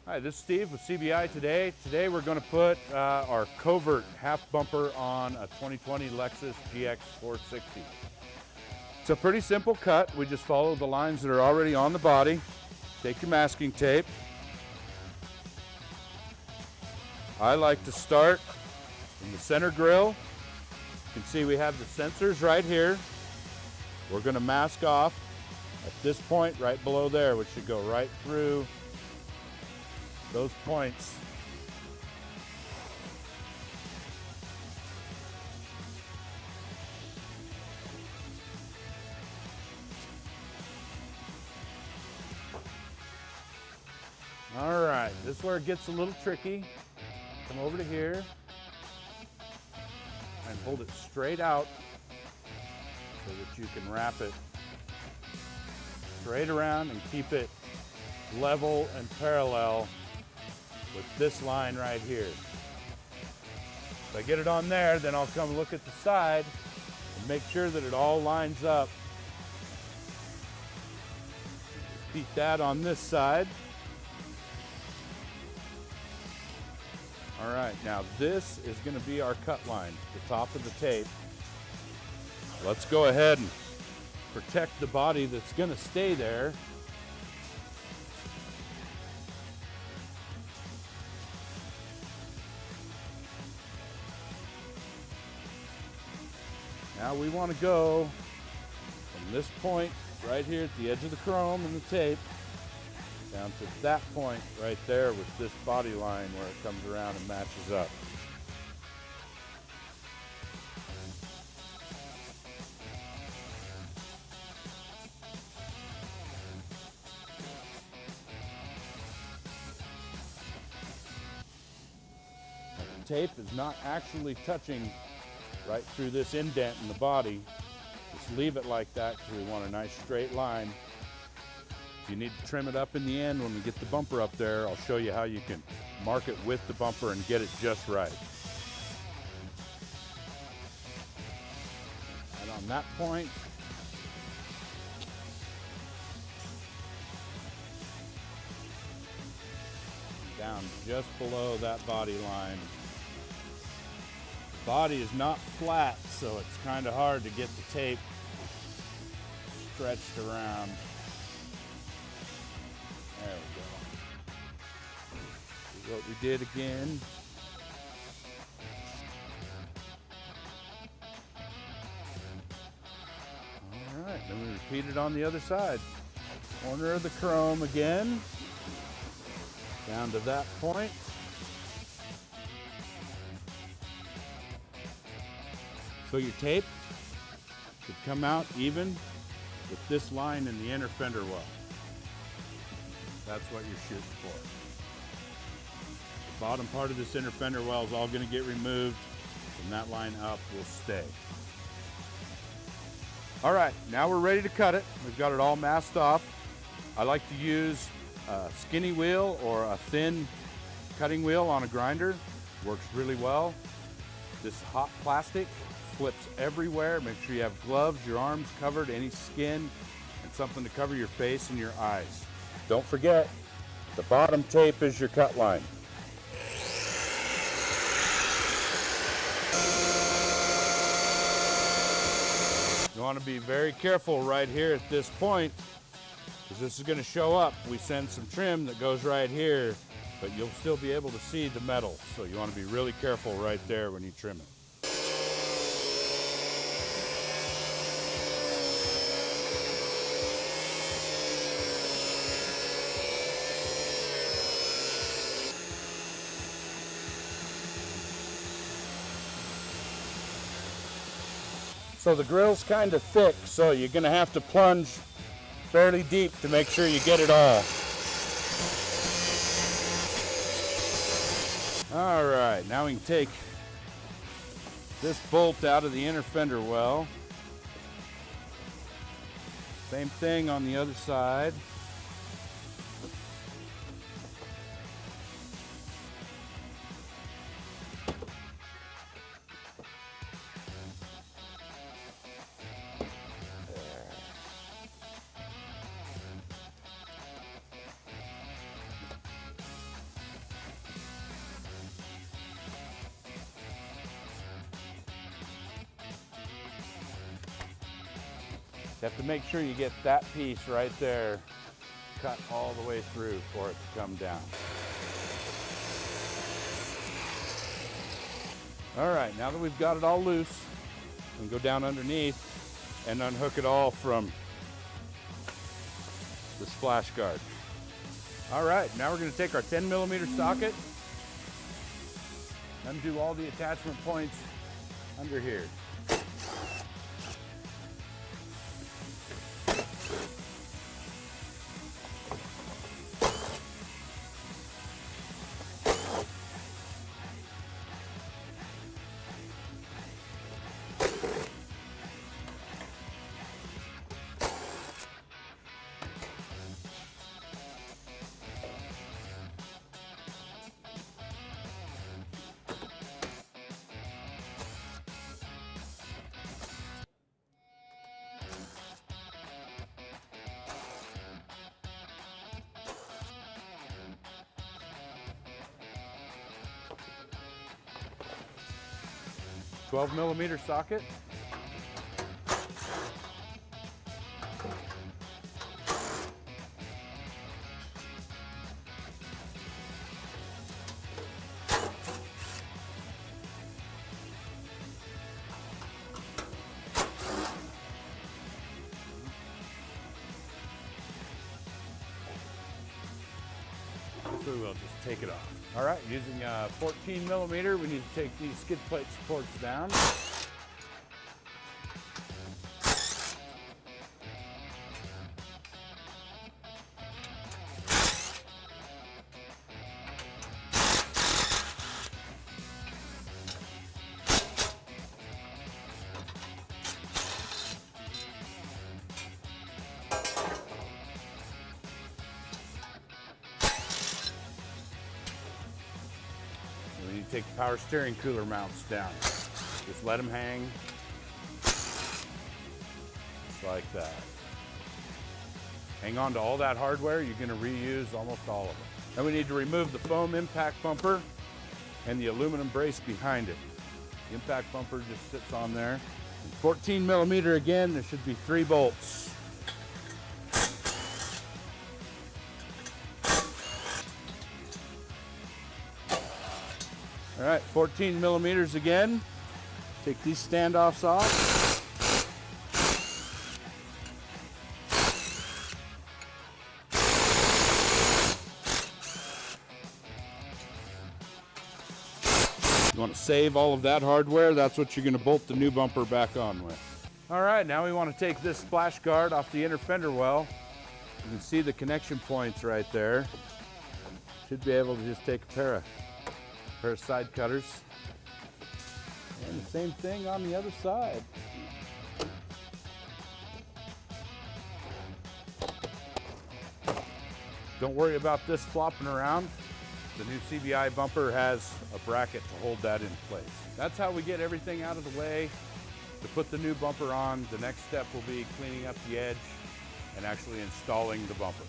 Hi, this is Steve with CBI Today. Today we're going to put our Covert half bumper on a 2020 Lexus GX460. It's a pretty simple cut. We just follow the lines that are already on the body. Take your masking tape. I like to start in the center grill. You can see we have the sensors right here. We're going to mask off at this point right below there, which should go right through those points. All right, this is where it gets a little tricky. Come over to here and hold it straight out so that you can wrap it straight around and keep it level and parallel with this line right here. If I get it on there, then I'll come look at the side and make sure that it all lines up. Repeat that on this side. All right, now this is going to be our cut line, the top of the tape. Let's go ahead and protect the body that's going to stay there. Now we want to go from this point right here at the edge of the chrome and the tape down to that point right there with this body line where it comes around and matches up. The tape is not actually touching right through this indent in the body. Just leave it like that because we want a nice straight line. If you need to trim it up in the end when we get the bumper up there, I'll show you how you can mark it with the bumper and get it just right. And on that point, down just below that body line. The body is not flat, so it's kind of hard to get the tape stretched around. There we go. See what we did again. All right, then we repeat it on the other side. Corner of the chrome again, down to that point. So your tape should come out even with this line in the inner fender well. That's what you're shooting for. The bottom part of this inner fender well is all going to get removed, and that line up will stay. All right, now we're ready to cut it. We've got it all masked off. I like to use a skinny wheel or a thin cutting wheel on a grinder. Works really well. This hot plastic flips everywhere. Make sure you have gloves, your arms covered, any skin, and something to cover your face and your eyes. Don't forget, the bottom tape is your cut line. You want to be very careful right here at this point, because this is going to show up. We send some trim that goes right here, but you'll still be able to see the metal. So you want to be really careful right there when you trim it. So the grill's kind of thick, so you're going to have to plunge fairly deep to make sure you get it all. All right, now we can take this bolt out of the inner fender well. Same thing on the other side. You have to make sure you get that piece right there cut all the way through for it to come down. All right, now that we've got it all loose, we can go down underneath and unhook it all from the splash guard. All right, now we're going to take our 10mm socket, undo all the attachment points under here. Twelve millimeter socket. So we'll just take it off. All right, using 14mm, we need to take these skid plate supports down. We need to take the power steering cooler mounts down. Just let them hang, just like that. Hang on to all that hardware. You're going to reuse almost all of it. Then we need to remove the foam impact bumper and the aluminum brace behind it. The impact bumper just sits on there. And 14mm again, there should be 3 bolts. All right, 14mm again. Take these standoffs off. You want to save all of that hardware, that's what you're going to bolt the new bumper back on with. All right, now we want to take this splash guard off the inner fender well. You can see the connection points right there. Should be able to just take a pair of side cutters. And the same thing on the other side. Don't worry about this flopping around. The new CBI bumper has a bracket to hold that in place. That's how we get everything out of the way. To put the new bumper on, the next step will be cleaning up the edge and actually installing the bumper.